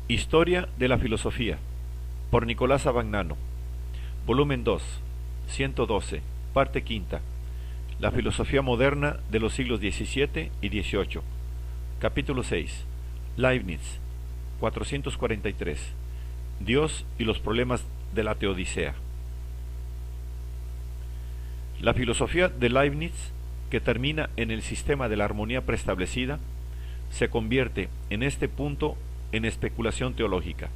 Historia de la filosofía, por Nicolás Abagnano, volumen 2, 112, parte quinta. La filosofía moderna de los siglos XVII y XVIII. Capítulo 6. Leibniz, 443. Dios y los problemas de la teodicea. La filosofía de Leibniz, que termina en el sistema de la armonía preestablecida, se convierte en este punto en especulación teológica.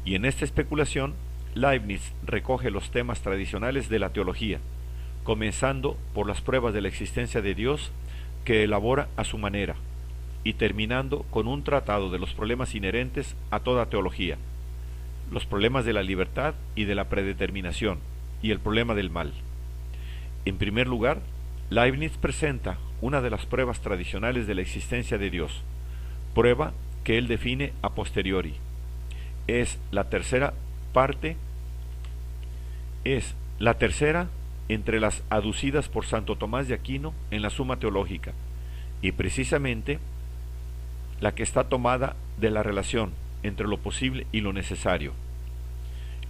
Y en esta especulación, Leibniz recoge los temas tradicionales de la teología, comenzando por las pruebas de la existencia de Dios que elabora a su manera, y terminando con un tratado de los problemas inherentes a toda teología, los problemas de la libertad y de la predeterminación, y el problema del mal. En primer lugar, Leibniz presenta una de las pruebas tradicionales de la existencia de Dios, prueba que él define a posteriori. Es la tercera entre las aducidas por Santo Tomás de Aquino en la Suma Teológica, y precisamente la que está tomada de la relación entre lo posible y lo necesario.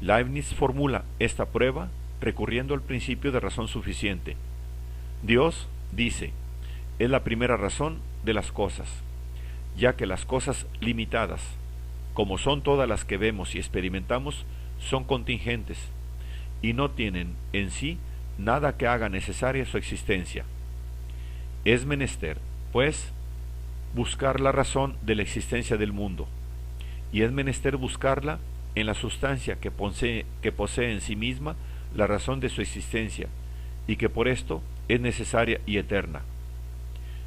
Leibniz formula esta prueba recurriendo al principio de razón suficiente. Dios, dice, es la primera razón de las cosas, ya que las cosas limitadas, como son todas las que vemos y experimentamos, son contingentes y no tienen en sí nada que haga necesaria su existencia. Es menester, pues, buscar la razón de la existencia del mundo, y es menester buscarla en la sustancia que posee en sí misma la razón de su existencia, y que por esto es necesaria y eterna.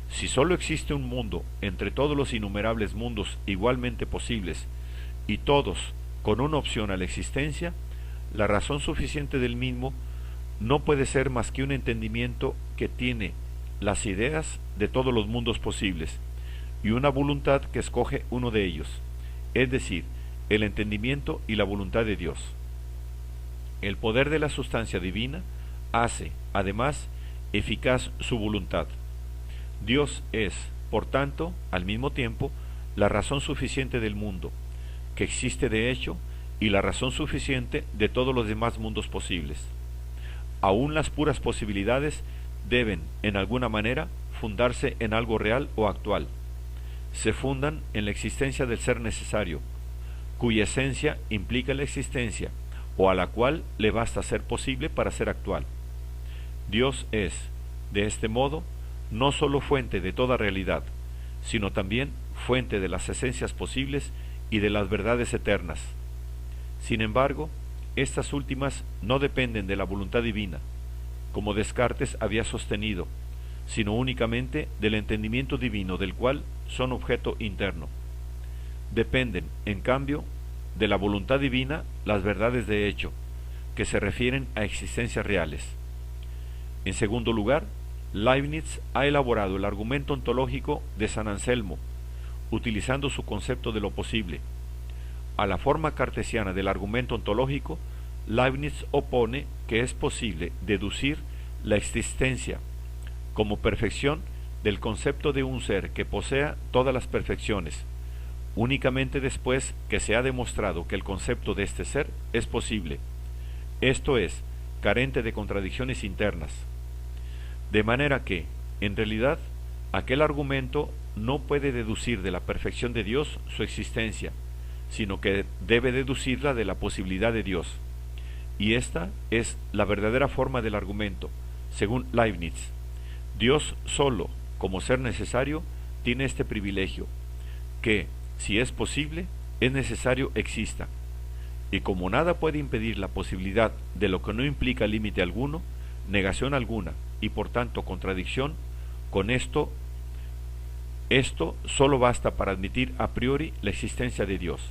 Si sólo existe un mundo entre todos los innumerables mundos igualmente posibles, y todos con una opción a la existencia, la razón suficiente del mismo no puede ser más que un entendimiento que tiene las ideas de todos los mundos posibles, y una voluntad que escoge uno de ellos, es decir, el entendimiento y la voluntad de Dios. El poder de la sustancia divina hace, además, eficaz su voluntad. Dios es, por tanto, al mismo tiempo, la razón suficiente del mundo, que existe de hecho, y la razón suficiente de todos los demás mundos posibles. Aún las puras posibilidades deben, en alguna manera, fundarse en algo real o actual. Se fundan en la existencia del ser necesario, cuya esencia implica la existencia, o a la cual le basta ser posible para ser actual. Dios es, de este modo, no sólo fuente de toda realidad, sino también fuente de las esencias posibles y de las verdades eternas. Sin embargo, estas últimas no dependen de la voluntad divina, como Descartes había sostenido, sino únicamente del entendimiento divino del cual son objeto interno. Dependen, en cambio, de la voluntad divina las verdades de hecho, que se refieren a existencias reales. En segundo lugar, Leibniz ha elaborado el argumento ontológico de San Anselmo, utilizando su concepto de lo posible. A la forma cartesiana del argumento ontológico, Leibniz opone que es posible deducir la existencia como perfección del concepto de un ser que posea todas las perfecciones, únicamente después que se ha demostrado que el concepto de este ser es posible, esto es, carente de contradicciones internas. De manera que, en realidad, aquel argumento no puede deducir de la perfección de Dios su existencia, sino que debe deducirla de la posibilidad de Dios. Y esta es la verdadera forma del argumento, según Leibniz. Dios solo, como ser necesario, tiene este privilegio, que, si es posible, es necesario exista. Y como nada puede impedir la posibilidad de lo que no implica límite alguno, negación alguna, y por tanto contradicción, con esto solo basta para admitir a priori la existencia de Dios.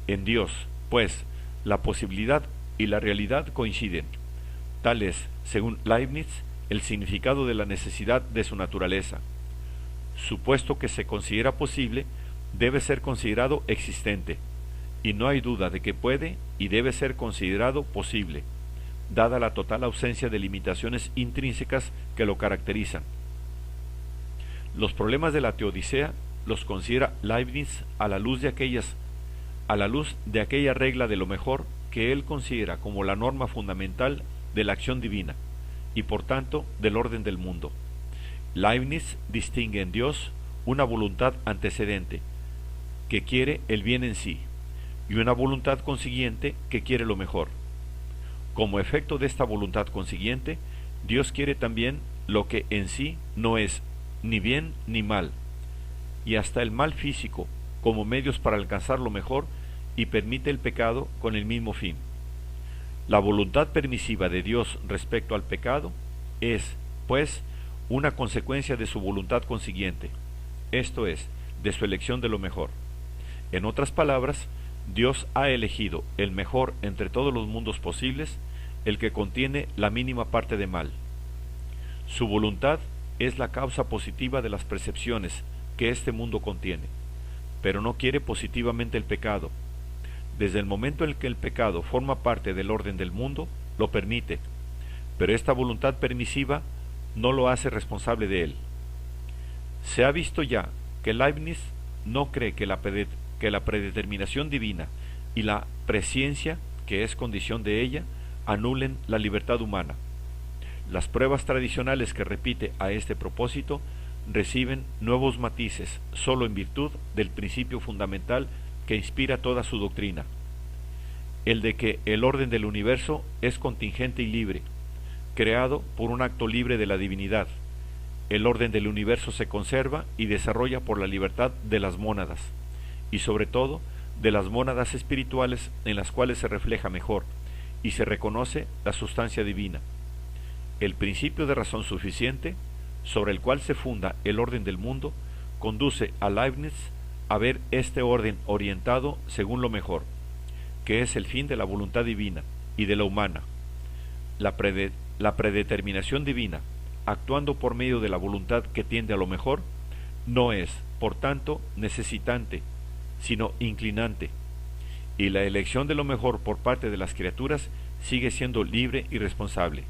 En Dios, pues, la posibilidad y la realidad coinciden. Tal es, según Leibniz, el significado de la necesidad de su naturaleza. Supuesto que se considera posible, debe ser considerado existente, y no hay duda de que puede y debe ser considerado posible, dada la total ausencia de limitaciones intrínsecas que lo caracterizan. Los problemas de la teodicea los considera Leibniz a la luz de aquellas a la luz de aquella regla de lo mejor que él considera como la norma fundamental de la acción divina y por tanto del orden del mundo. Leibniz distingue en Dios una voluntad antecedente que quiere el bien en sí y una voluntad consiguiente que quiere lo mejor. Como efecto de esta voluntad consiguiente, Dios quiere también lo que en sí no es ni bien ni mal, y hasta el mal físico como medios para alcanzar lo mejor, y permite el pecado con el mismo fin. La voluntad permisiva de Dios respecto al pecado es, pues, una consecuencia de su voluntad consiguiente, esto es, de su elección de lo mejor. En otras palabras, Dios ha elegido el mejor entre todos los mundos posibles, el que contiene la mínima parte de mal. Su voluntad es la causa positiva de las percepciones que este mundo contiene, pero no quiere positivamente el pecado. Desde el momento en que el pecado forma parte del orden del mundo, lo permite, pero esta voluntad permisiva no lo hace responsable de él. Se ha visto ya que Leibniz no cree que la predeterminación divina y la presciencia, que es condición de ella, anulen la libertad humana. Las pruebas tradicionales que repite a este propósito reciben nuevos matices solo en virtud del principio fundamental que inspira toda su doctrina, el de que el orden del universo es contingente y libre, creado por un acto libre de la divinidad. El orden del universo se conserva y desarrolla por la libertad de las mónadas, y sobre todo de las mónadas espirituales en las cuales se refleja mejor y se reconoce la sustancia divina. El principio de razón suficiente, sobre el cual se funda el orden del mundo, conduce a Leibniz a ver este orden orientado según lo mejor, que es el fin de la voluntad divina y de la humana. La predeterminación divina, actuando por medio de la voluntad que tiende a lo mejor, no es, por tanto, necesitante, sino inclinante, y la elección de lo mejor por parte de las criaturas sigue siendo libre y responsable.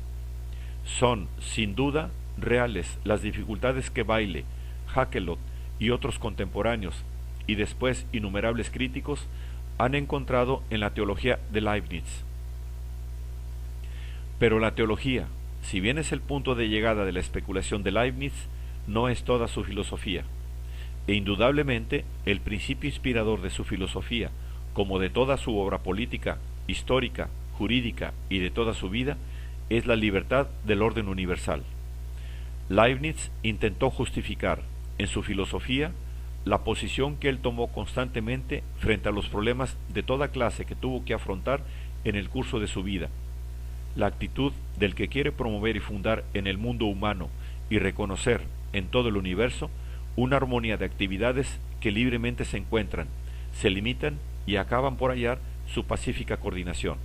Son, sin duda, reales las dificultades que Bayle, Hakelot y otros contemporáneos, y después innumerables críticos, han encontrado en la teología de Leibniz. Pero la teología, si bien es el punto de llegada de la especulación de Leibniz, no es toda su filosofía, e indudablemente el principio inspirador de su filosofía, como de toda su obra política, histórica, jurídica y de toda su vida, es la libertad del orden universal. Leibniz intentó justificar, en su filosofía, la posición que él tomó constantemente frente a los problemas de toda clase que tuvo que afrontar en el curso de su vida, la actitud del que quiere promover y fundar en el mundo humano y reconocer en todo el universo una armonía de actividades que libremente se encuentran, se limitan y acaban por hallar su pacífica coordinación.